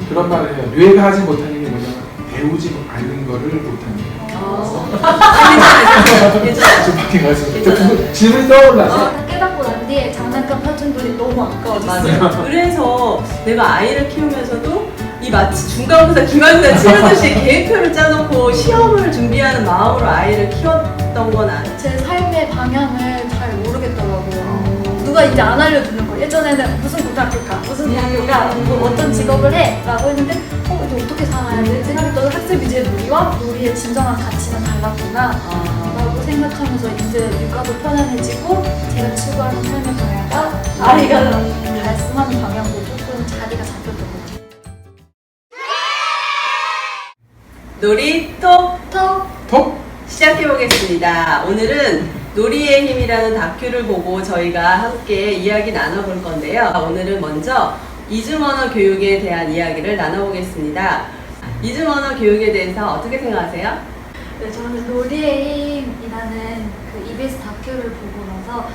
그런 말을 해요. 뇌가 하지 못하는 게 뭐냐면 배우지 않는 거를 못하는 거예요. 괜찮아요. 좀 밖에 가서 질문이 떠올라서 깨닫고 난 뒤에 장난감 사준 돈이 너무 아까워졌어요. 맞아요. 그래서 내가 아이를 키우면서도 이 마치 중간고사, 기말고사 치르듯이 계획표를 짜놓고 시험을 준비하는 마음으로 아이를 키웠던 건 아니에요. 제 삶의 방향을 잘 모르겠더라고요. 누가 이제 안 알려주는 거예요. 예전에는 무슨 고등학교 가, 무슨 대학교 가, 뭐 어떤 직업을 해 라고 했는데 이제 어떻게 살아야 되지? 또 학습 이제 놀이와 놀이의 진정한 가치는 달랐구나 라고 생각하면서 이제 육아도 편안해지고 제가 추구하는 삶의 방향과 아이가 말씀하는 방향도 조금 자리가 잡혔던 것 같아요. 놀이톡 톡? 시작해보겠습니다. 오늘은 놀이의 힘이라는 다큐를 보고 저희가 함께 이야기 나눠볼 건데요. 오늘은 먼저 이중 언어 교육에 대한 이야기를 나눠보겠습니다. 이중 언어 교육에 대해서 어떻게 생각하세요? 네, 저는 놀이의 힘이라는 그 EBS 다큐를 보고 나서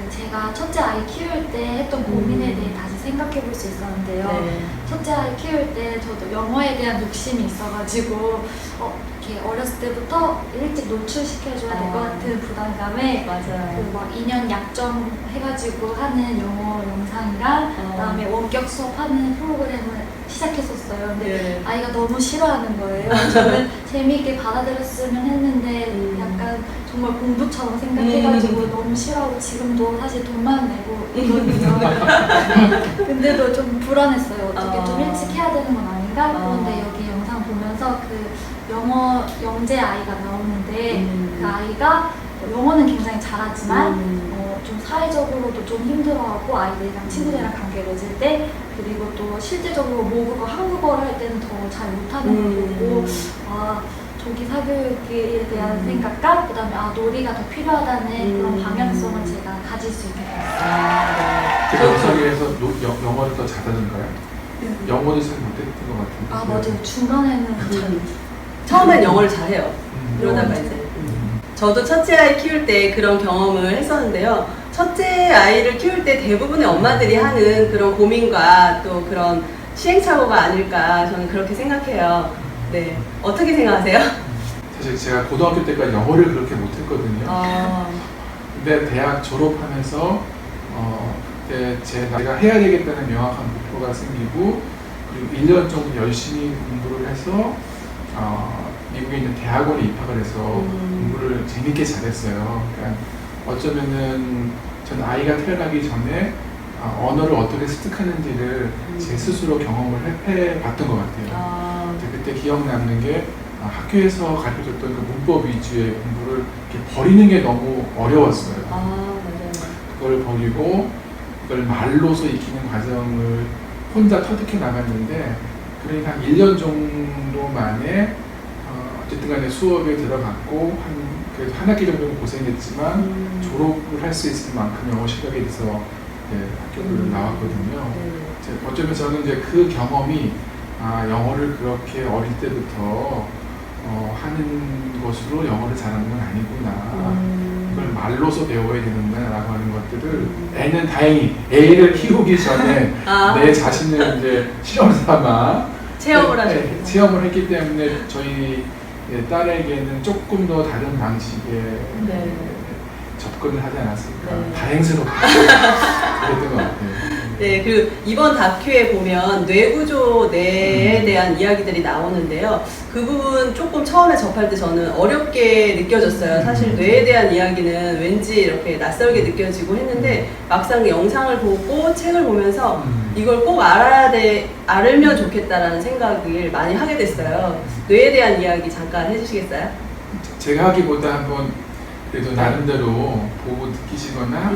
제가 첫째 아이 키울 때 했던 고민에 대해 다시 생각해 볼 수 있었는데요. 네. 첫째 아이 키울 때 저도 영어에 대한 욕심이 있어가지고 이렇게 어렸을 때부터 일찍 노출시켜줘야 될 것 같은 부담감에 맞아요. 막 2년 약정 해가지고 하는 영어 영상이랑 그다음에 원격 수업하는 프로그램을 시작했었어요. 근데 네. 아이가 너무 싫어하는 거예요. 저는 재미있게 받아들였으면 했는데 약간 정말 공부처럼 생각해가지고 너무 싫어하고 지금도 사실 돈만 내고 있거든요. 근데도 좀 불안했어요. 어떻게 좀 일찍 해야 되는 건 아닌가? 그런데 여기 영상 보면서 그 영어 영재 아이가 나오는데 그 아이가 영어는 굉장히 잘하지만 좀 사회적으로도 좀 힘들어하고 아이들이랑 친구들이랑 관계 맺을 때 그리고 또 실제적으로 모국어 한국어를 할 때는 더 잘 못하는 걸 보고 조기 사교육에 대한 생각과 그다음에 놀이가 더 필요하다는 그런 방향성을 제가 가질 수 있게 됐어요. 그 영상에서 영어를 더 잘하는가요? 영어도 잘 못했던 것 같은데. 맞아요. 중간에는 잘 처음엔 영어를 잘해요. 그러다가 이제 저도 첫째 아이 키울 때 그런 경험을 했었는데요. 첫째 아이를 키울 때 대부분의 엄마들이 하는 그런 고민과 또 그런 시행착오가 아닐까 저는 그렇게 생각해요. 네, 어떻게 생각하세요? 사실 제가 고등학교 때까지 영어를 그렇게 못했거든요. 근데 대학 졸업하면서 그때 제가 해야 되겠다는 명확한 목표가 생기고 그리고 1년 정도 열심히 공부를 해서 미국에 있는 대학원에 입학을 해서 공부를 재밌게 잘했어요. 그러니까 어쩌면은 전 아이가 태어나기 전에 언어를 어떻게 습득하는지를 제 스스로 경험을 해봤던 것 같아요. 그때 기억 남는 게 학교에서 가르쳐줬던 그 문법 위주의 공부를 이렇게 버리는 게 너무 어려웠어요. 맞아요. 그걸 버리고 그걸 말로서 익히는 과정을 혼자 터득해 나갔는데 그러니까 한 1년 정도 만에 어쨌든 간에 수업에 들어갔고 그래도 한 학기 정도는 고생했지만 졸업을 할 수 있을 만큼 영어 실력에 대해서 학교를 나왔거든요. 어쩌면 저는 이제 그 경험이 영어를 그렇게 어릴 때부터 하는 것으로 영어를 잘하는 건 아니구나. 그걸 말로서 배워야 되는구나 라고 하는 것들을 애는 다행히 애를 키우기 전에 내 자신을 이제 실험 삼아 체험을 하셨군요. 체험을 했기 때문에 저희 딸에게는 조금 더 다른 방식의 접근을 하지 않았을까. 다행스럽게 그랬던 것 같아요. 네, 그리고 이번 다큐에 보면 뇌구조, 뇌에 대한 이야기들이 나오는데요. 그 부분 조금 처음에 접할 때 저는 어렵게 느껴졌어요. 사실 뇌에 대한 이야기는 왠지 이렇게 낯설게 느껴지고 했는데 막상 영상을 보고 책을 보면서 이걸 꼭 알면 좋겠다라는 생각을 많이 하게 됐어요. 뇌에 대한 이야기 잠깐 해주시겠어요? 제가 하기보다 한번 그래도 나름대로 보고 느끼시거나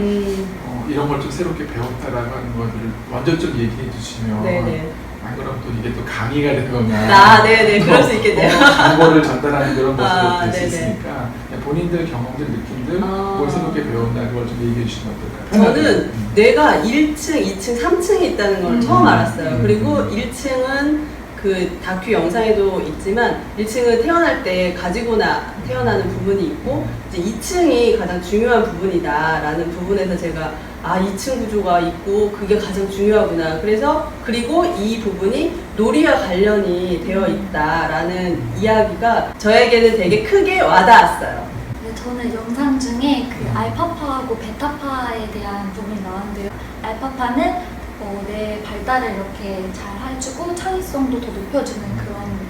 이런 걸 좀 새롭게 배웠다라고 하는 것들을 먼저 좀 얘기해 주시면 안 그러면 또 이게 또 강의가 되거나 네네, 그럴 수 있겠네요. 정보를 전달하는 그런 모습도 될 수 있으니까 본인들 경험들, 느낌들 뭘 새롭게 배웠나 그걸 좀 얘기해 주시면 어떨까요? 저는 뇌가 1층, 2층, 3층이 있다는 걸 처음 알았어요. 그리고 1층은 그 다큐 영상에도 있지만 1층은 태어날 때 가지고 태어나는 부분이 있고 이제 2층이 가장 중요한 부분이다 라는 부분에서 제가 아 2층 구조가 있고 그게 가장 중요하구나. 그래서 그리고 이 부분이 놀이와 관련이 되어 있다라는 이야기가 저에게는 되게 크게 와닿았어요. 네, 저는 영상 중에 그 알파파하고 베타파에 대한 부분이 나왔는데요. 알파파는 내 발달을 이렇게 잘 해주고 창의성도 더 높여주는 그런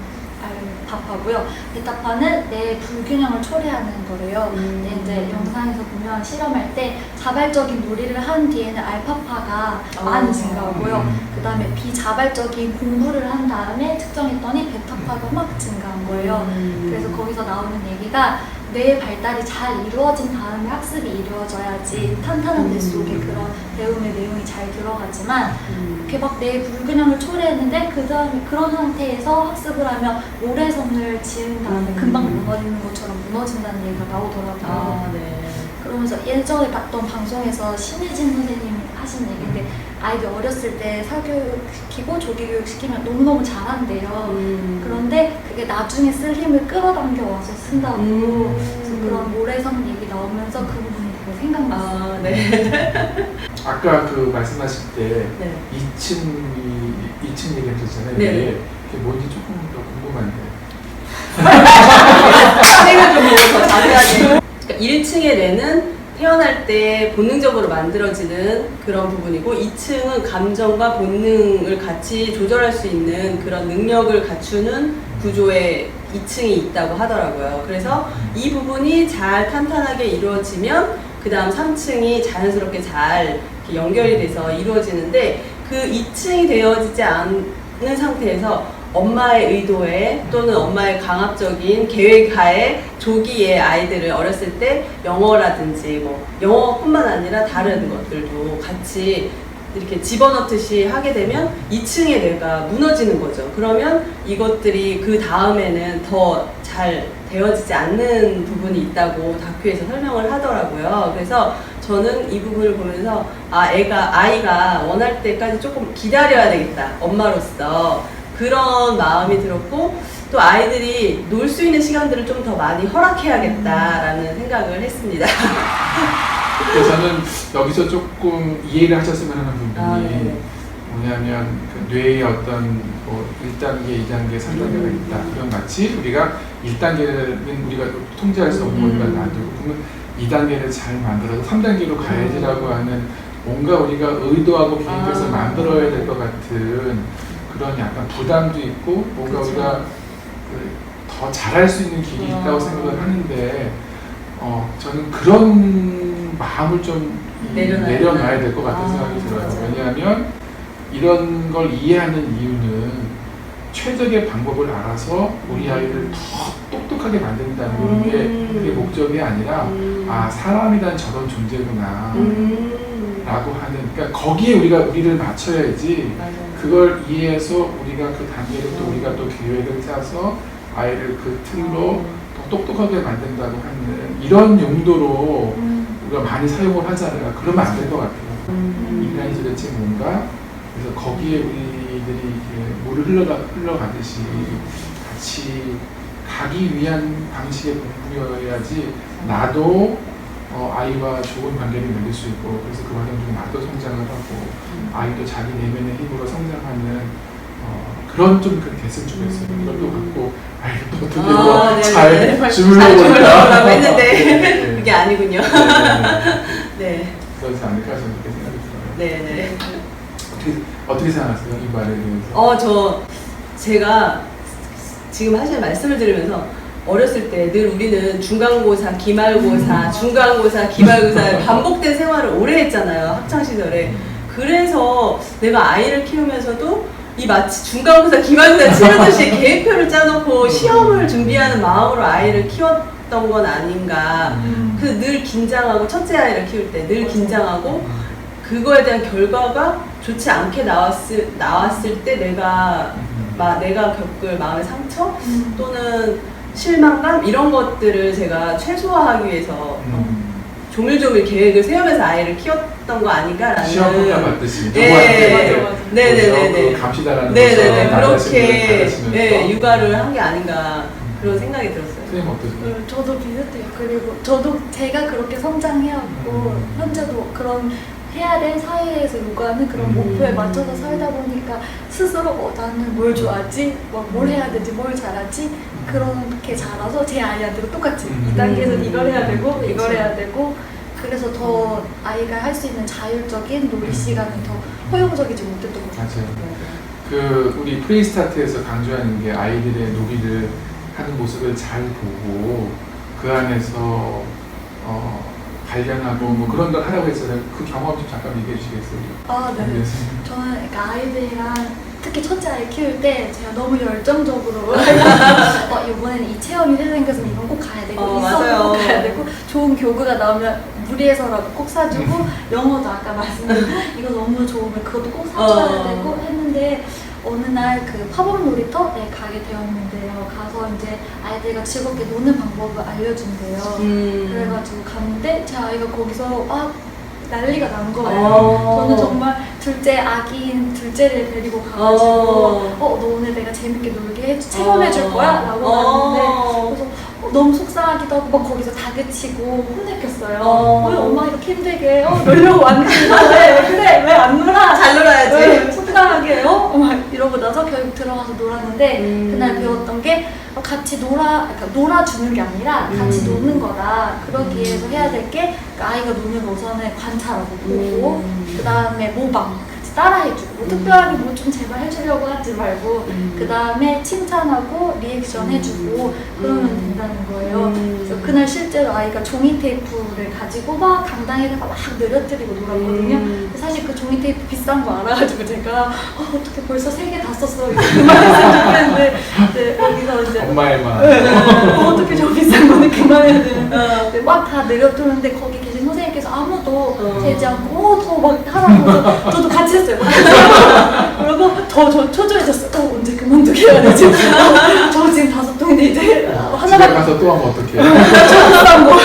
알파파고요. 베타파는 내 불균형을 초래하는 거래요. 근데 이제 영상에서 보면 실험할 때 자발적인 놀이를 한 뒤에는 알파파가 많이 증가하고요. 그 다음에 비자발적인 공부를 한 다음에 측정했더니 베타파가 막 증가한 거예요. 그래서 거기서 나오는 얘기가 뇌의 발달이 잘 이루어진 다음에 학습이 이루어져야지 탄탄한 뇌 속에 그런 배움의 내용이 잘 들어가지만 이렇게 막 내 불균형을 초래했는데 그 다음에 그런 상태에서 학습을 하면 모래성을 지은 다음에 금방 무너지는 것처럼 무너진다는 얘기가 나오더라고요. 아, 네. 그러면서 예전에 봤던 방송에서 신혜진 선생님이 하신 얘기인데 아이들 어렸을 때 사교육시키고 조기교육시키면 너무너무 잘한대요. 그런데 그게 나중에 쓸 힘을 끌어당겨 와서 쓴다고. 그래서 그런 모래성 얘기 나오면서 그 부분이 되게 생각났어요. 아, 네. 아까 그 말씀하실 때 네. 2층 얘기 하셨잖아요. 네. 이게 뭔지 조금 더 궁금한데. 선생님 좀 더 자세하게. 그러니까 1층의 뇌는 태어날 때 본능적으로 만들어지는 그런 부분이고 2층은 감정과 본능을 같이 조절할 수 있는 그런 능력을 갖추는 구조의 2층이 있다고 하더라고요. 그래서 이 부분이 잘 탄탄하게 이루어지면 그 다음 3층이 자연스럽게 잘 이렇게 연결이 돼서 이루어지는데 그 2층이 되어지지 않는 상태에서 엄마의 의도에 또는 엄마의 강압적인 계획하에 조기에 아이들을 어렸을 때 영어라든지 뭐 영어뿐만 아니라 다른 것들도 같이 이렇게 집어넣듯이 하게 되면 2층의 뇌가 무너지는 거죠. 그러면 이것들이 그 다음에는 더 잘 되어지지 않는 부분이 있다고 다큐에서 설명을 하더라고요. 그래서 저는 이 부분을 보면서 아이가 원할 때까지 조금 기다려야 되겠다. 엄마로서. 그런 마음이 들었고 또 아이들이 놀 수 있는 시간들을 좀 더 많이 허락해야겠다라는 생각을 했습니다. 그래서 저는 여기서 조금 이해를 하셨으면 하는 부분이 네. 뭐냐면 그 뇌의 어떤 뭐 1단계, 2단계, 3단계가 있다. 그럼 마치 우리가 1단계는 우리가 통제할 수 없는 거니까 놔두고 그러면 2단계를 잘 만들어서 3단계로 가야지라고 하는 뭔가 우리가 의도하고 계획해서 만들어야 될 것 같은 그런 약간 부담도 있고 뭔가 그쵸. 우리가 더 잘할 수 있는 길이 있다고 생각을 하는데 저는 그런 마음을 좀 내려놔야 될 것 같은 생각이 들어요. 맞아요. 왜냐하면 이런 걸 이해하는 이유는 최적의 방법을 알아서 우리 아이를 더 똑똑하게 만든다는 게 그게 목적이 아니라 사람이란 저런 존재구나 라고 하는 그러니까 거기에 우리를 맞춰야지 맞아요. 그걸 이해해서 우리가 그 단계를 또 우리가 또 계획을 짜서 아이를 그 틀로 더 똑똑하게 만든다고 하는 이런 용도로 우리가 많이 사용을 하잖아요. 그러면 안 될 것 같아요. 인간이 도대체 뭔가 그래서 거기에 우리들이 이렇게 물을 흘러가듯이 같이 가기 위한 방식의 공부여야지 나도 아이와 좋은 관계를 맺을 수 있고 그래서 그 과정 중에 나도 성장을 하고 아이도 자기 내면의 힘으로 성장하는 그런 좀 그렇게 됐으면 좋겠어요. 그걸 또 갖고 아이도 어떻게 잘 주물러보려고 했는데 그게 아니군요. 네. 그렇지 않을까 저는 그렇게 생각이 들어요. 네네. 어떻게 생각하세요? 이 말에 대해서? 제가 지금 하신 말씀을 들으면서 어렸을 때 늘 우리는 중간고사, 기말고사, 중간고사, 기말고사 반복된 생활을 오래 했잖아요. 학창시절에. 그래서 내가 아이를 키우면서도 이 마치 중간고사, 기말고사 치르듯이 계획표를 짜놓고 시험을 준비하는 마음으로 아이를 키웠던 건 아닌가. 늘 긴장하고 첫째 아이를 키울 때 늘 긴장하고 그거에 대한 결과가 좋지 않게 나왔을 때 내가 겪을 마음의 상처 또는 실망감 이런 것들을 제가 최소화하기 위해서 조밀조밀 계획을 세우면서 아이를 키웠던 거 아닌가라는 시험 평가 받듯이 네네네 감시다라는 네네네 그렇게 육아를 한 게 아닌가 그런 생각이 들었어요. 선생님 어떠세요? 저도 비슷해요. 그리고 저도 제가 그렇게 성장해왔고 현재도 그런 해야 될 사회에서 요구하는 그런 목표에 맞춰서 살다 보니까 스스로 나는 뭘 좋아하지? 뭘 해야 되지? 뭘 잘하지? 그렇게 자라서 제 아이한테도 똑같이 2단계에서 이걸 해야 되고 이걸 해야 되고 그래서 더 아이가 할 수 있는 자율적인 놀이 시간이 더 허용적이지 못했던 것 같아요. 맞아요. 우리 프레이스타트에서 강조하는 게 아이들의 놀이를 하는 모습을 잘 보고 그 안에서 발견하고 뭐 그런 걸 하라고 했잖아요. 그 경험 좀 잠깐 얘기해 주시겠어요? 아, 네. 저는 그러니까 아이들이랑 특히 첫째 아이 키울 때 제가 너무 열정적으로 이번에는 이 체험이 생겨서 이건 꼭 가야 되고 이 수업은 꼭 가야 되고 좋은 교구가 나오면 무리해서라도 꼭 사주고 영어도 아까 말씀드린 이거 너무 좋으면 그것도 꼭 사줘야 되고 했는데 어느 날 그 팝업 놀이터에 가게 되었는데요. 가서 이제 아이들과 즐겁게 노는 방법을 알려준대요. 그래가지고 갔는데 제 아이가 거기서 난리가 난 거예요. 저는 정말 둘째 아기인 둘째를 데리고 가가지고 너 오늘 내가 재밌게 놀게 체험해줄 거야? 라고 하는데 그래서 너무 속상하기도 하고 막 거기서 다그치고 혼내켰어요. 엄마 이렇게 힘들게 놀려고 왔는데 왜 안 놀아? 잘 놀아야지. 왜 속상하게 막 이러고 나서 결국 들어가서 놀았는데 그날 배웠던 게 같이 놀아주는 게 아니라 같이 노는 거다. 그러기 위해서 해야 될 게 아이가 노는 우선은 관찰하고 보고 그 다음에 모방 같이 따라해주고 특별하게 뭐 좀 제발 해주려고 하지 말고 그 다음에 칭찬하고 리액션 해주고 그러면 된다는 거예요. 그래서 그날 실제로 아이가 종이 테이프를 가지고 막 강당에다가 막 늘어뜨리고 놀았거든요. 사실 그 종이 테이프 비싼 거 알아가지고 제가 어떻게 벌써 3개 다 썼어 이거 그만했으면 좋겠는데 네, 여기서 이제 엄마의 말 어떻게 저 비싼 거는 그만해야 되는데 막 다 내려두는데 거기 계신 선생님께서 아무도 재지 않고 더 막 하라고 해서 저도 같이 했어요. 그리고 더 초조해졌어요. 언제 그만두게 해야 되지? 저 지금 5통인데 이제 집에 가서 또 하면 어떡해. 비싼 거.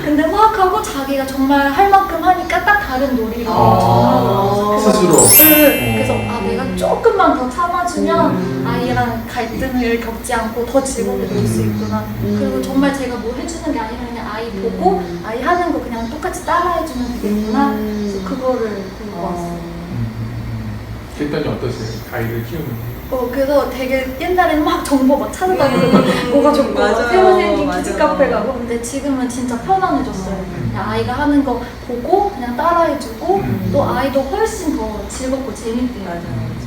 근데 막 하고 자기가 정말 할 만큼 하니까 딱 다른 놀이로 정하고 스스로. 그래서 내가 조금만 더 참아주면 아이랑 갈등을 겪지 않고 더 즐겁게 놀 수 있구나. 그리고 정말 제가 뭐 해주는 게 아니라 그냥 아이 보고 아이 하는 거 그냥 똑같이 따라해주면 되겠구나. 그래서 그거를 배우고 왔어요. 그랬더니 어떠세요? 아이를 키우는 그래서 되게 옛날에는 막 정보 막 찾아다니고 뭐가 좋고 새로 생긴 키즈 카페 가고 근데 지금은 진짜 편안해졌어요. 그냥 아이가 하는 거 보고 그냥 따라해주고 또 아이도 훨씬 더 즐겁고 재밌게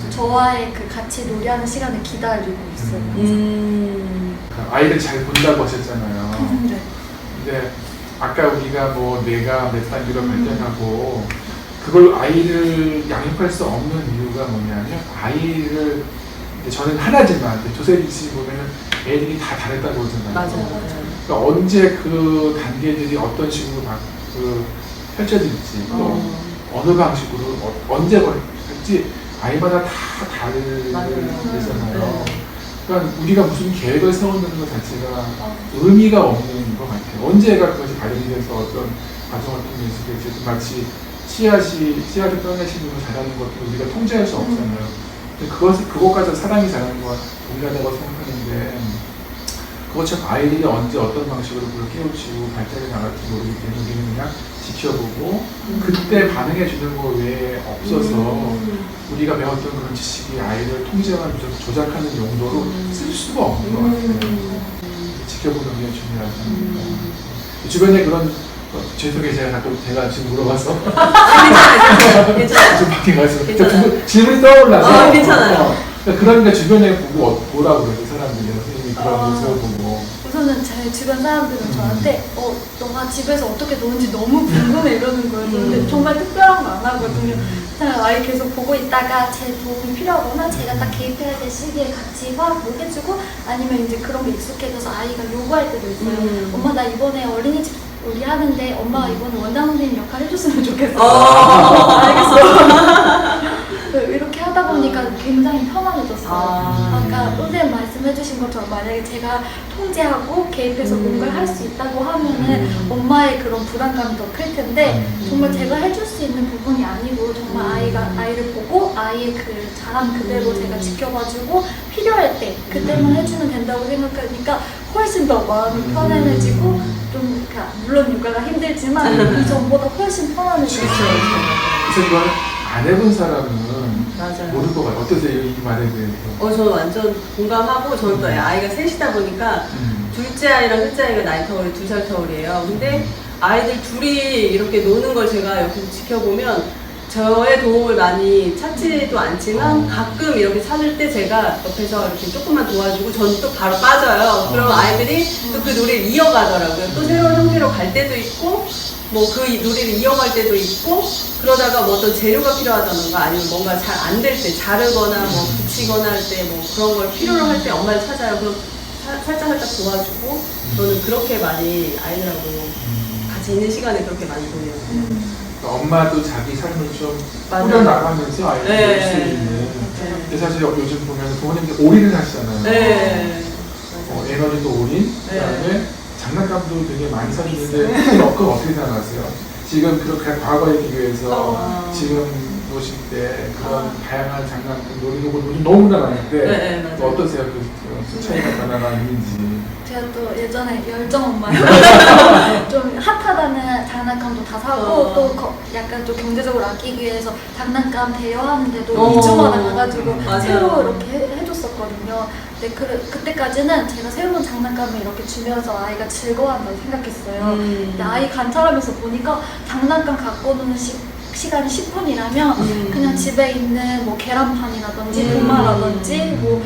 저와의 그 같이 놀이하는 시간을 기다려주고 있어요. 아이를 잘 본다고 하셨잖아요. 네. 근데 아까 우리가 뭐 뇌가 몇 단계로 발전하고 그걸 아이를 양육할 수 없는 이유가 뭐냐면 아이를 저는 하나지만 조세리 씨 보면은 애들이 다 다르다고 그러잖아요. 맞아요. 그러니까 언제 그 단계들이 어떤 식으로 펼쳐질지 또 어느 방식으로 언제 할지 아이마다 다 다르잖아요. 그러니까 우리가 무슨 계획을 세우는 것 자체가 의미가 없는 것 같아요. 언제가 그것이 발현이 돼서 어떤 과정을 통해서 될지 마치 씨앗을 떠내시는 걸 잘하는 것도 우리가 통제할 수 없잖아요. 근데 그것까지 사람이 잘하는 거와 동일하다고 생각하는데 그것처럼 아이들이 언제 어떤 방식으로 그걸 깨우치고 발달해 나갈지 모르기 때문에 우리는 그냥 지켜보고 그때 반응해 주는 거 외에 없어서 우리가 배웠던 그런 지식이 아이를 통제하는 조작하는 용도로 쓸 수가 없는 것 같아요. 지켜보는 게 중요하죠. 주변에 그런 죄송해요. 제가 지금 물어봐서 괜찮아요. 좀 밖에 가서 질문이 떠올라서 괜찮아요. 그러니까 주변에 보고 뭐라고 그러죠 사람들이 선생님이 그런 모습을 보고 우선은 제 주변 사람들은 저한테 너가 집에서 어떻게 노는지 너무 궁금해 이러는 거예요. 근데 정말 특별한 거 안 하거든요. 그냥 아이 계속 보고 있다가 제 도움이 필요하거나 제가 딱 개입해야 될 시기에 같이 막 뭐 해주고 아니면 이제 그런 게 익숙해져서 아이가 요구할 때도 있어요. 엄마 나 이번에 어린이집 우리 하는데 엄마가 이번에 원장 선생님 역할 해줬으면 좋겠어. 알겠어. 이렇게 하다 보니까 굉장히 편안해졌어요. 아까 선생님 말씀해주신 것처럼 만약에 제가 통제하고 개입해서 뭔가를 할 수 있다고 하면은 엄마의 그런 부담감이 더 클 텐데 정말 제가 해줄 수 있는 부분이 아니고 정말 아이를 보고 아이의 그 자랑 그대로 제가 지켜봐주고 필요할 때 그때만 해주면 된다고 생각하니까 훨씬 더 마음이 편안해지고 좀 물론 육아가 힘들지만 이전보다 훨씬 편안해졌어요. 그래서 이걸 안 해본 사람은 맞아요. 모를 것 같아요. 어떠세요? 이 말에 대해서? 저는 완전 공감하고, 저는 또 아이가 셋이다 보니까, 둘째 아이랑 셋째 아이가 나이 터울이 2살 터울이에요. 근데 아이들 둘이 이렇게 노는 걸 제가 옆에서 지켜보면 저의 도움을 많이 찾지도 않지만 가끔 이렇게 찾을 때 제가 옆에서 이렇게 조금만 도와주고 저는 또 바로 빠져요. 그럼 아이들이 또 그 놀이를 이어가더라고요. 또 새로운 형태로 갈 때도 있고 뭐 그 놀이를 이어갈 때도 있고 그러다가 뭐 어떤 재료가 필요하다던가 아니면 뭔가 잘 안 될 때 자르거나 뭐 붙이거나 할 때 뭐 그런 걸 필요로 할 때 엄마를 찾아요. 그럼 살짝 도와주고 저는 그렇게 많이 아이들하고 같이 있는 시간에 그렇게 많이 보내요. 엄마도 자기 삶을 좀 맞아요. 꾸려나가면서 아이를 네. 볼 수 있는. 근데 사실 요즘 보면 부모님들 올인을 하시잖아요. 네. 에너지도 올인, 네. 그다음에 장난감도 되게 많이 사주는데 그거 어떻게 생각하세요? 지금 그렇게 과거에 비교해서 지금 노실 때 그런 다양한 장난감 놀이기구들이 너무나 많은데 네, 맞아요. 어떠세요? 그 차이가 변화가 있는지. 제가 또 예전에 열정 엄마요. 좀 핫하다는 장난감도 다 사고 또 약간 좀 경제적으로 아끼기 위해서 장난감 대여하는데도 2주마다 가가지고 맞아요. 새로 이렇게 해줬었거든요. 근데 그때까지는 제가 새로운 장난감을 이렇게 주면서 아이가 즐거워한다고 생각했어요. 근데 아이 관찰하면서 보니까 장난감 갖고 노는 시간이 10분이라면 그냥 집에 있는 뭐 계란판이라든지 도마라든지 뭐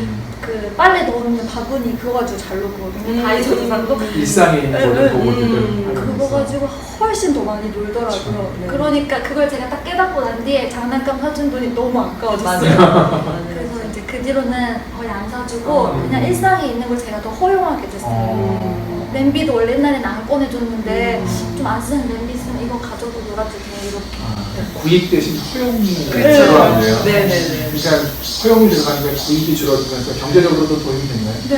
그 빨래 넣는 바구니 그거 가지고 잘 놀거든요. 다이소 기상도 일상에 있는 모든 도구들을 그거 가지고 훨씬 더 많이 놀더라고요. 네. 그러니까 그걸 제가 딱 깨닫고 난 뒤에 장난감 사준 돈이 너무 아까워졌어요. 맞아요. 그래서 이제 그 뒤로는 거의 안 사주고 그냥 일상에 있는 걸 제가 더 허용하게 됐어요. 냄비도 원래 옛날에는 안 꺼내줬는데 좀 안 쓰는 냄비 있으면 이거 가져도 놀아도 돼 이렇게. 구입 대신 허용이 그렇죠. 들어가네요. 네네네. 그러니까 허용이 들어가니까 구입이 줄어들면서 경제적으로도 도움이 됐나요? 네.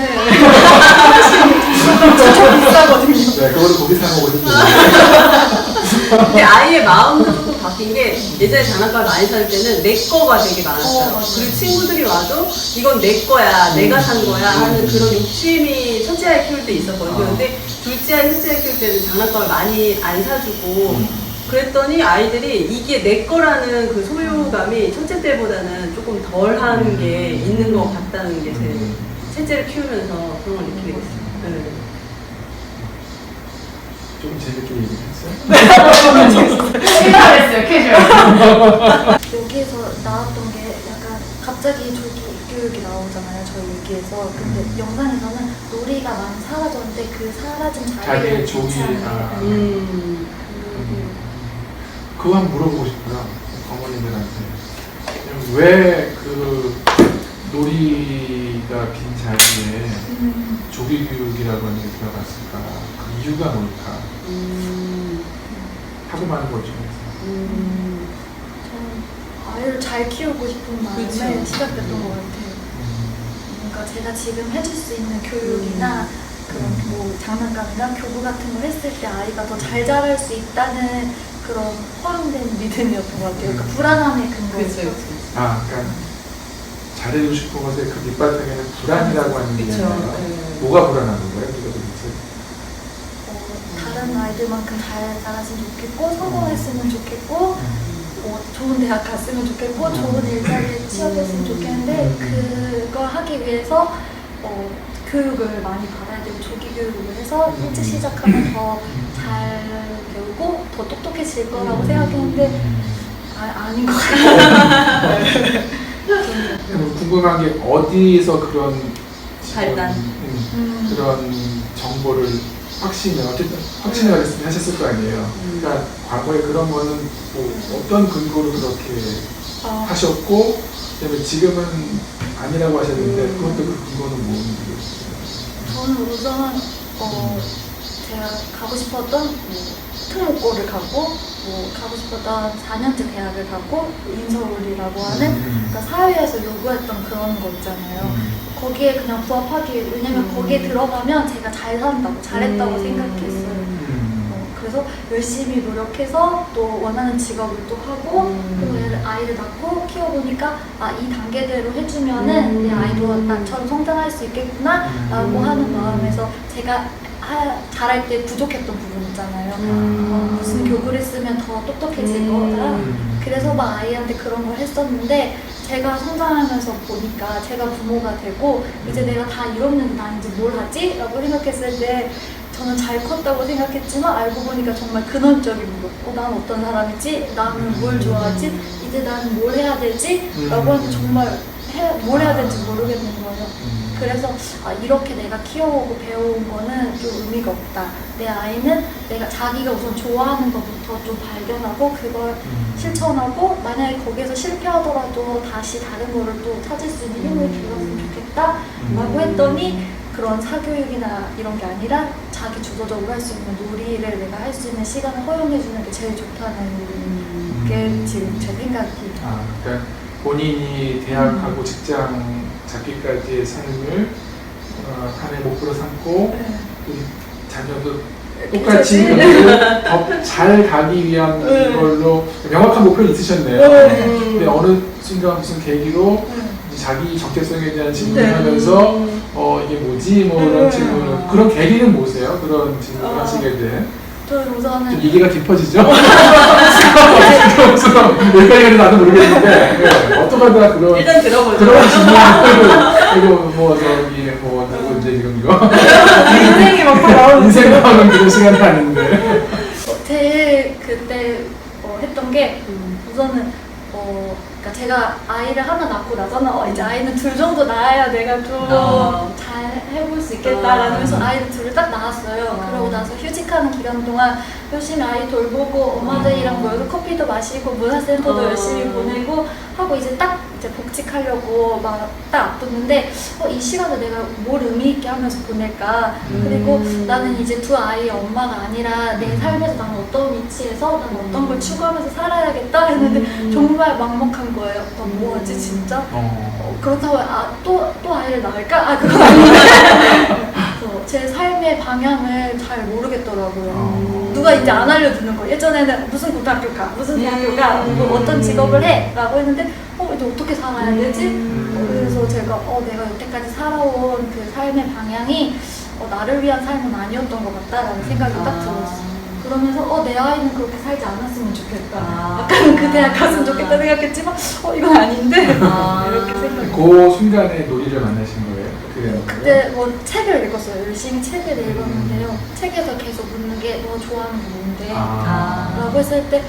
훨씬 비싸거든요. 네, 그거를 거기 사 먹으셨죠. 근데 아이의 마음도 조금 바뀐 게 예전에 장난감을 많이 살 때는 내 거가 되게 많았어요. 맞아요. 그리고 친구들이 와도 이건 내 거야, 내가 산 거야 하는 그런 욕심이 첫째 아이 키울 때 있었거든요. 근데 둘째 아이, 셋째 아이 키울 때는 장난감을 많이 안 사주고 그랬더니 아이들이 이게 내 거라는 그 소유감이 첫째 때보다는 조금 덜한 게 있는 것 같다는 게 제 셋째를 키우면서 그런 걸 느끼게 됐어요. 네. 좀 재밌게 얘기했어요? 캐주얼했어요, 캐주얼. 여기에서 나왔던 게 약간 갑자기 조기 교육이 나오잖아요. 저희 얘기에서. 근데 영상에서는 놀이가 많이 사라졌는데 그 사라진 자리를 자기의 조기, 대체하는 그거 한번 물어보고 싶어요. 어머니들한테. 왜 그 놀이가 빈 자리에 조기 교육이라고 하는 게 들어갔을까? 그 이유가 뭘까? 하고 많은 것 중에서. 저는 아이를 잘 키우고 싶은 마음에 그쵸. 시작됐던 것 같아요. 뭔가 제가 지금 해줄 수 있는 교육이나 그런 뭐 장난감이나 교구 같은 걸 했을 때 아이가 더 잘 자랄 수 있다는 그런 허용된 믿음이었던 것 같아요. 그러니까 불안함의 근거였어요. 그러니까 잘해주고 싶은 것에 그 밑바탕에는 불안이라고 하는 게 그쵸. 있나요? 네. 뭐가 불안한 거예요? 그거 도대체? 다른 아이들만큼 잘 자랐으면 좋겠고 성공했으면 좋겠고 좋은 대학 갔으면 좋겠고 좋은 일자리에 취업했으면 좋겠는데 그걸 하기 위해서 교육을 많이 받아야 되고 조기 교육을 해서 일찍 시작하면 더 잘 배우고 더 똑똑해질 거라고 생각했는데 아닌 것 같아요. 궁금한 게 어디서 그런 발단. 그런 정보를 확신을 하셨을 거 아니에요. 그러니까 과거에 그런 거는 뭐 어떤 근거로 그렇게 하셨고, 그다음에 지금은 아니라고 하셨는데 그것도 그 근거는 뭔지. 저는 우선 제가 가고 싶었던 특목고를 가고 가고 싶었던 4년제 대학을 가고 인서울이라고 하는 그러니까 사회에서 요구했던 그런 거 있잖아요. 거기에 그냥 부합하기 위해 왜냐면 거기에 들어가면 제가 잘 산다고 잘했다고 생각했어요. 그래서 열심히 노력해서 또 원하는 직업을 또 하고 또 아이를 낳고 키워보니까 이 단계대로 해주면은 내 아이도 나처럼 성장할 수 있겠구나 라고 하는 마음에서 제가 잘할 때 부족했던 부분 있잖아요. 음. 무슨 교구를 쓰면 더 똑똑해질 거다. 그래서 막 아이한테 그런 걸 했었는데 제가 성장하면서 보니까 제가 부모가 되고 이제 내가 다 이뤘는데 난 이제 뭘 하지? 라고 생각했을 때 저는 잘 컸다고 생각했지만 알고 보니까 정말 근원적인 부분. 난 어떤 사람이지? 나는 뭘 좋아하지? 이제 나는 뭘 해야 되지? 라고 하는데 정말 뭘 해야 될지 모르겠는 거예요. 그래서 이렇게 내가 키워오고 배워온 거는 좀 의미가 없다. 내 아이는 내가 자기가 우선 좋아하는 것부터 좀 발견하고 그걸 실천하고 만약에 거기에서 실패하더라도 다시 다른 거를 또 찾을 수 있는 힘을 길렀으면 좋겠다 라고 했더니 그런 사교육이나 이런 게 아니라 자기 주도적으로 할 수 있는 놀이를 내가 할 수 있는 시간을 허용해 주는 게 제일 좋다는 게 지금 제 생각이에요. 그러니까 본인이 대학하고 직장 잡기까지의 삶을 하나의 목표로 삼고 우리 자녀도 똑같이 더 잘 가기 위한 걸로 명확한 목표를 있으셨네요. 근데 어느 순간 무슨 계기로 이제 자기 정체성에 대한 질문을 하면서 이게 뭐지? 뭐 이런 질문을 그런 계기는 뭐세요? 그런 질문을 하시게 된? 저는 우선은 좀 얘기가 깊어지죠? 여기까지 나도 모르겠는데 어떡하다 그런 일단 들어보죠. 그런 질문을 이거 뭐 저기 뭐 누구 이제 지금 이거 인생이 막 나오는 인생 나오는 그런 시간이 아닌데 제일 그때 했던 게 우선은 그러니까 제가 아이를 하나 낳고 나서는 이제 아이는 둘 정도 낳아야 내가 좀 잘 해볼 수 있겠다라는 해서 아이를 둘을 딱 낳았어요. 그러고 나서 휴직하는 기간 동안 열심히 아이 돌보고 엄마들이랑 모여서 커피도 마시고 문화센터도 열심히 보내고 하고 이제 딱 이제 복직하려고 막 딱 앞뒀는데 이 시간을 내가 뭘 의미 있게 하면서 보낼까. 그리고 나는 이제 두 아이의 엄마가 아니라 내 삶에서 나는 어떤 위치에서 나는 어떤 걸 추구하면서 살아야겠다 했는데 정말 막막한 거예요. 나 뭐하지 진짜? 그렇다고 또 아이를 낳을까? 그건 아닌데 제 삶의 방향을 잘 모르겠더라고요. 누가 이제 안 알려주는 거예요. 예전에는 무슨 고등학교 가, 무슨 대학교 가, 뭐 어떤 직업을 해 라고 했는데 이제 어떻게 살아야 되지? 그래서 제가 내가 여태까지 살아온 그 삶의 방향이 나를 위한 삶은 아니었던 것 같다라는 생각이 딱 들었어요. 그러면서 내 아이는 그렇게 살지 않았으면 좋겠다. 약간 그 대학 갔으면 좋겠다 생각했지만 이건 아닌데 이렇게 생각이 그 순간에 놀이를 만나신 거예요? 그때 뭐 책을 읽었어요. 열심히 책을 읽었는데요. 책에서 계속 묻는 게 너 좋아하는 게 뭔데? 라고 했을 때 나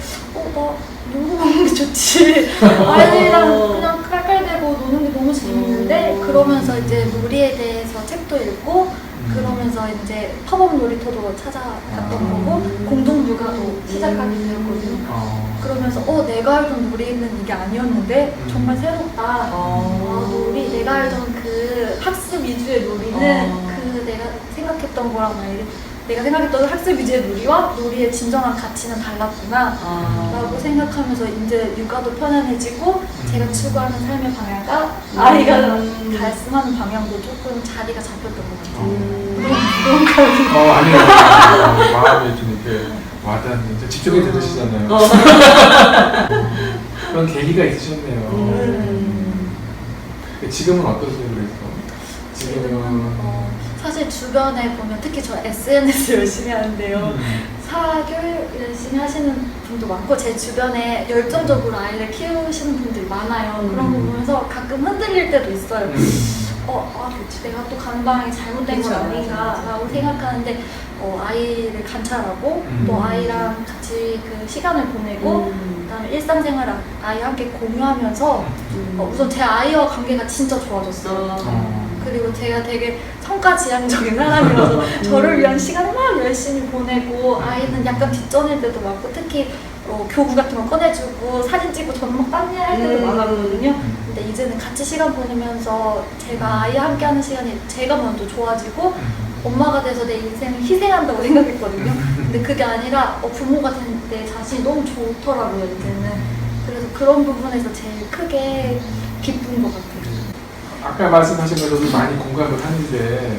놀고 먹는 게 좋지. 아이들이랑 그냥 깔깔대고 노는 게 너무 재밌는데 그러면서 이제 놀이에 대해서 책도 읽고 그러면서 이제 팝업 놀이터도 찾아갔던 거고 공동 육아도 시작하게 되었거든요. 그러면서 내가 알던 놀이는 이게 아니었는데 정말 새롭다. 놀이 내가 알던 그 학습 위주의 놀이는 그 내가 생각했던 거랑 내가 생각했던 학습 위주의 놀이와 놀이의 진정한 가치는 달랐구나 라고 생각하면서 이제 육아도 편안해지고 제가 추구하는 삶의 방향과 아이가 말씀하는 방향도 조금 자리가 잡혔던 것 같아요. 아니요. 마음에 좀 이렇게 와닿는 직접이 들으시잖아요. 그런 계기가 있으셨네요. 지금은 어떠세요? 그래서 지금은 사실 주변에 보면 특히 저 SNS 열심히 하는데요. 사교육 열심히 하시는 분도 많고 제 주변에 열정적으로 아이를 키우시는 분들이 많아요. 그런 거 보면서 가끔 흔들릴 때도 있어요. 그치, 내가 또 가는 방향이 잘못된 건 아닌가라고 생각하는데 아이를 관찰하고 또 아이랑 같이 그 시간을 보내고 그다음에 일상생활을 아이와 함께 공유하면서 우선 제 아이와 관계가 진짜 좋아졌어요. 그리고 제가 되게 성과지향적인 사람이라서 저를 위한 시간을 막 열심히 보내고 아이는 약간 뒷전일 때도 많고 특히 교구 같은 거 꺼내주고 사진 찍고 저는 막 딴일 할 때도 많았거든요. 근데 이제는 같이 시간 보내면서 제가 아이와 함께하는 시간이 제가 먼저 좋아지고 엄마가 돼서 내 인생을 희생한다고 생각했거든요. 근데 그게 아니라 부모가 된 내 자신이 너무 좋더라고요 이제는. 그래서 그런 부분에서 제일 크게 기쁜 것 같아요. 아까 말씀하신 것도 많이 공감을 하는데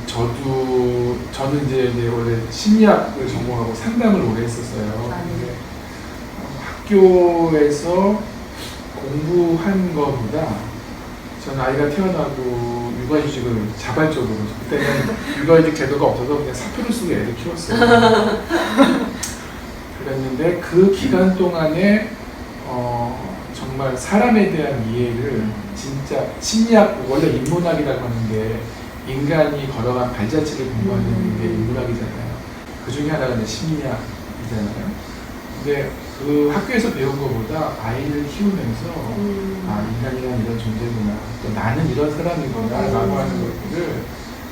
저는 이제 원래 심리학을 전공하고 상담을 오래 했었어요. 근데 학교에서 공부한 것보다 저는 아이가 태어나고 육아휴직을 자발적으로 그때는 육아휴직 제도가 없어서 그냥 사표를 쓰고 애를 키웠어요. 그랬는데 그 기간 동안에 정말 사람에 대한 이해를 진짜 심리학 원래 인문학이라고 하는데 인간이 걸어간 발자취를 공부하는 게 인문학이잖아요. 그 중에 하나가 이제 심리학이잖아요. 근데 그 학교에서 배운 것보다 아이를 키우면서 아 인간이란 이런 존재구나, 또 나는 이런 사람이구나 라고 하는 것들을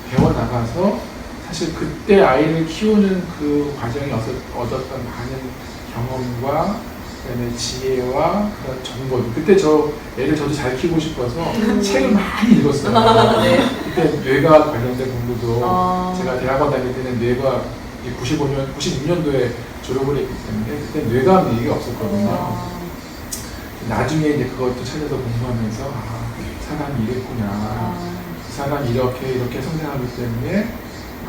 배워나가서 사실 그때 아이를 키우는 그 과정에 얻었던 많은 경험과 그다음에 지혜와 그런 정보들, 그때 애를 저도 잘 키우고 싶어서 책을 많이 읽었어요. 네. 그때 뇌과학 관련된 공부도 제가 대학원 다닐 때는 뇌과학 96년도에 졸업을 했기 때문에 그때 뇌과학 얘기가 없었거든요. 나중에 이제 그것도 찾아서 공부하면서 아, 사람이 이랬구나. 그 사람이 이렇게 성장하기 때문에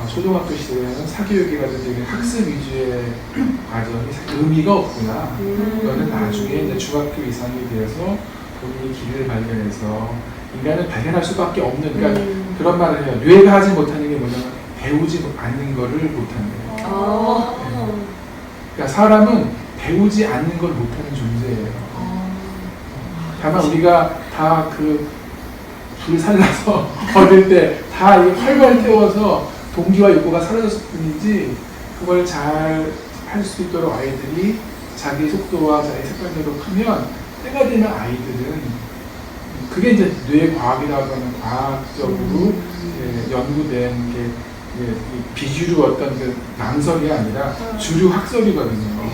초등학교 시절에는 사교육이라든지 학습 위주의 과정이 의미가 없구나. 그거는 나중에 이제 중학교 이상이 되어서 본인이 길을 발견해서 인간을 발견할 수밖에 없는, 그러니까 그런 말을 해요. 뇌가 하지 못하는 게 뭐냐면 배우지 않는 거를 못한대요. 네. 그러니까 사람은 배우지 않는 걸 못하는 존재예요. 다만 우리가 다 불 살라서 어릴 때 다 활발 태워서 동기와 욕구가 사라졌을 뿐이지 그걸 잘 할 수 있도록 아이들이 자기 속도와 자기 색깔대로 크면 때가 되면 아이들은 그게 이제 뇌과학이라고 하는 과학적으로 연구된 게 비주류 어떤 그 낭설이 아니라 주류 학설이거든요.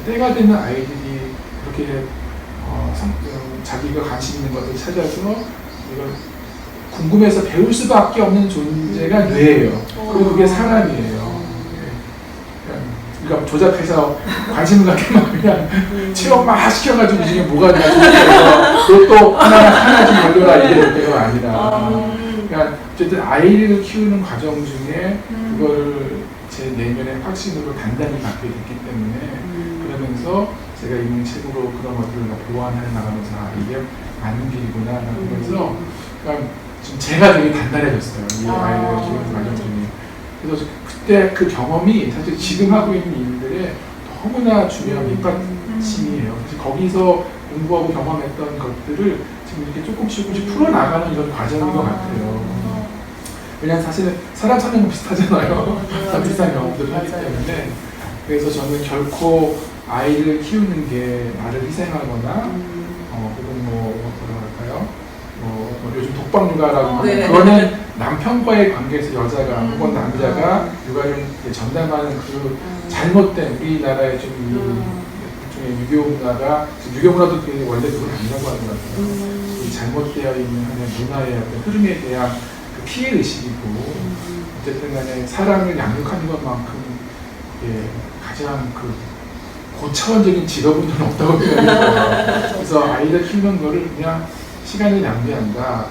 때가 되면 아이들이 그렇게 자기가 관심 있는 것을 찾아서 이걸 궁금해서 배울 수밖에 없는 존재가 뇌예요. 그리고 그게 사람이에요. 그러니까 조작해서 관심을 갖게 막 그냥 체험 막 시켜가지고 이게 뭐가 있나 그것도 하나 좀 걸려라 이게 될 때가 아니라 그러니까 어쨌든 아이를 키우는 과정 중에 그걸 제 내면의 확신으로 단단히 갖게 됐기 때문에 그러면서 제가 읽는 책으로 그런 것들을 보완해 나가면서 아, 이게 맞는 길이구나 하면서 그러니까 지금 제가 되게 단단해졌어요. 이 아이를 키우는 과정 중에. 그래서 그때 그 경험이 사실 지금 하고 있는 일들의 너무나 중요한 밑받침이에요. 그래서 거기서 공부하고 경험했던 것들을 지금 이렇게 조금씩 풀어나가는 이런 과정인 것 같아요. 왜냐하면 사실은 사람 사는 거 비슷하잖아요. 다 비슷한 경험들을 하기 때문에. 그래서 저는 결코 아이를 키우는 게 나를 희생하거나 혹은 뭐랄까요? 요즘 독방 육아라고 하는 그거는 남편과의 관계에서 여자가 혹은 남자가 육아를 전담하는 그 잘못된 우리나라의 좀 일종의 유교 문화가 유교 문화도 원래 그건 아니라고 하는 것 같아요. 이 잘못되어 있는 하나의 문화의 어떤 흐름에 대한 그 피해 의식이고 어쨌든 간에 사람을 양육하는 것만큼 가장 그 고차원적인 직업은 없다고 생각해요. 그래서 아이를 키우는 거를 그냥 시간을 낭비한다,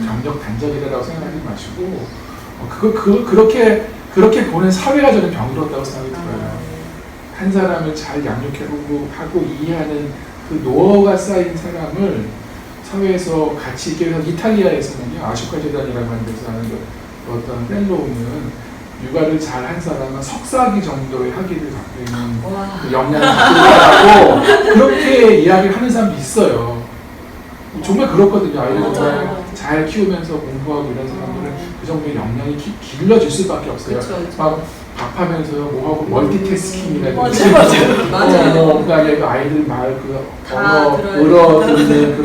경력 단절이라고 생각하지 마시고, 그렇게 보는 사회가 저는 병들었다고 생각이 들어요. 한 사람을 잘 양육하고 이해하는 그 노하우가 쌓인 사람을 사회에서 같이 있게 해서 이탈리아에서는요, 아슈카 재단이라고 하는 데서 하는 어떤 펠로우는 육아를 잘 한 사람은 석사기 정도의 학위를 갖고 있는 그 역량을 갖고 있다고 그렇게 이야기를 하는 사람도 있어요. 정말 그렇거든요. 아이를 정말 잘 키우면서 공부하고 이런 사람들은 그 정도의 역량이 길러질 수밖에 없어요. 막 밥하면서 뭐하고 멀티태스킹이라든지 그다음에 그 아이들 말 언어 듣는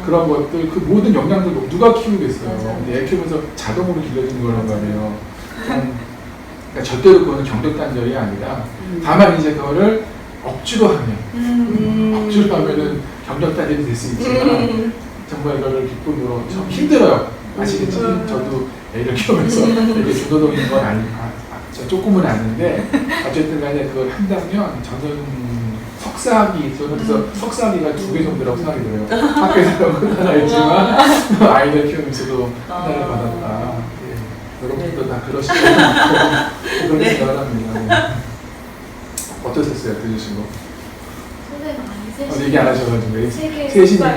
그런 것들 그 모든 역량들 누가 키우겠어요. 근데 애 키우면서 자동으로 길러지는 거란 말이에요. 그러니까 절대로 그거는 경력 단절이 아니라 다만 이제 그거를 억지로 하면은 경력 단절이 될 수 있지만 정말 이거를 기쁨으로 좀 힘들어요. 아시겠지만 저도 애를 키우면서 되게 중도적인 건 조금은 아는데 어쨌든 간에 그걸 한다면 저는 저는 그래서 석사학위가 2개 정도라고 생각이 들어요. 학교에서 하나 있지만 아이들 키우면서도 하나를 받았다. 여러분들도 다 그러시고 그런 생각을 합니다. 어떠셨어요? 들으시고? 선생님 얘기 안 하셔가지고 세 개. 셋이니까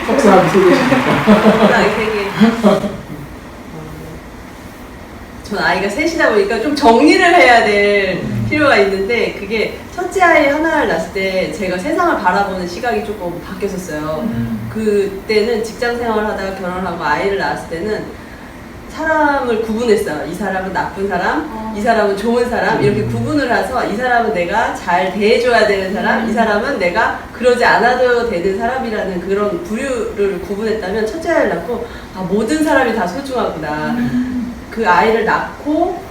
석사학위 3개시니까 전 아이가 셋이다 보니까 좀 정리를 해야 될 필요가 있는데 그게 첫째 아이 하나를 낳았을 때 제가 세상을 바라보는 시각이 조금 바뀌었었어요. 그때는 직장 생활을 하다가 결혼하고 아이를 낳았을 때는 사람을 구분했어요. 이 사람은 나쁜 사람, 이 사람은 좋은 사람 이렇게 구분을 해서 이 사람은 내가 잘 대해줘야 되는 사람, 이 사람은 내가 그러지 않아도 되는 사람이라는 그런 부류를 구분했다면 첫째 아이를 낳고 모든 사람이 다 소중하구나. 그 아이를 낳고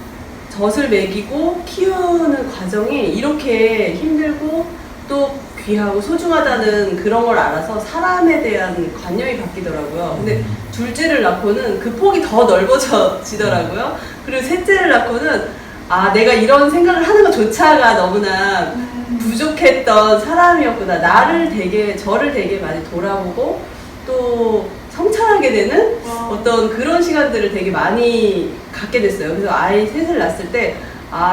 젖을 먹이고 키우는 과정이 이렇게 힘들고 또 귀하고 소중하다는 그런 걸 알아서 사람에 대한 관념이 바뀌더라고요. 근데 둘째를 낳고는 그 폭이 더 넓어지더라고요. 그리고 셋째를 낳고는 내가 이런 생각을 하는 것조차가 너무나 부족했던 사람이었구나. 저를 되게 많이 돌아보고 또 성찰하게 되는 어떤 그런 시간들을 되게 많이 갖게 됐어요. 그래서 아이 셋을 낳았을 때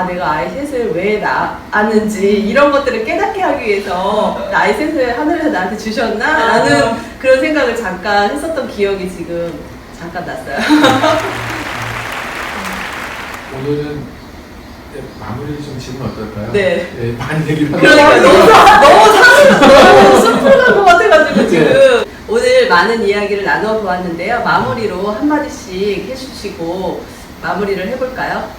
내가 아이 셋을 왜 낳았는지 이런 것들을 깨닫게 하기 위해서 아이 셋을 하늘에서 나한테 주셨나? 라는 그런 생각을 잠깐 했었던 기억이 지금 잠깐 났어요. 오늘은 마무리 좀 지면 어떨까요? 네. 많이 얘기를 그러니까 너무 슬플한 것 같아가지고 네. 지금 오늘 많은 이야기를 나눠보았는데요. 마무리로 한마디씩 해주시고 마무리를 해볼까요?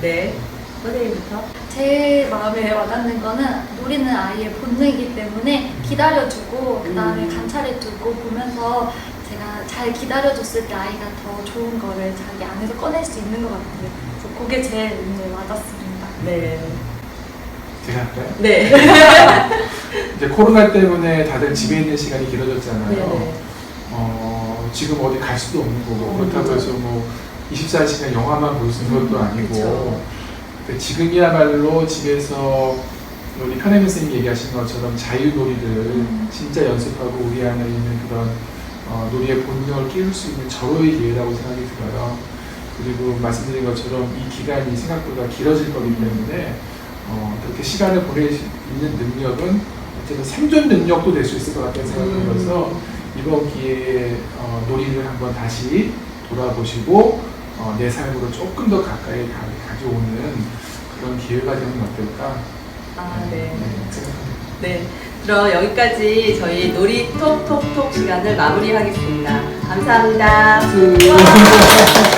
네. 선생님부터. 제 마음에 와닿는 거는 노리는 아이의 본능이기 때문에 기다려주고 그 다음에 관찰해주고 보면서 제가 잘 기다려줬을 때 아이가 더 좋은 거를 자기 안에서 꺼낼 수 있는 것 같아요. 그래서 그게 제일 오늘 와닿습니다. 네. 제가 할까요? 네. 이제 코로나 때문에 다들 집에 있는 시간이 길어졌잖아요. 네. 지금 어디 갈 수도 없는 거고 그렇다고 해서 뭐 24시간 영화만 볼 수 있는 것도 아니고 그쵸. 근데 지금이야말로 집에서 우리 편혜민 선생님 얘기하신 것처럼 자유놀이를 진짜 연습하고 우리 안에 있는 그런 놀이의 본능을 끼울 수 있는 절호의 기회라고 생각이 들어요. 그리고 말씀드린 것처럼 이 기간이 생각보다 길어질 거기 때문에 그렇게 시간을 보낼 수 있는 능력은 어쨌든 생존 능력도 될 수 있을 것 같다는 생각이 들어서 이번 기회에 놀이를 한번 다시 돌아보시고 내 삶으로 조금 더 가까이 가져오는 그런 기회가 되면 어떨까? 네. 생각합니다. 네. 그럼 여기까지 저희 놀이 톡톡톡 시간을 마무리하겠습니다. 감사합니다. 박수.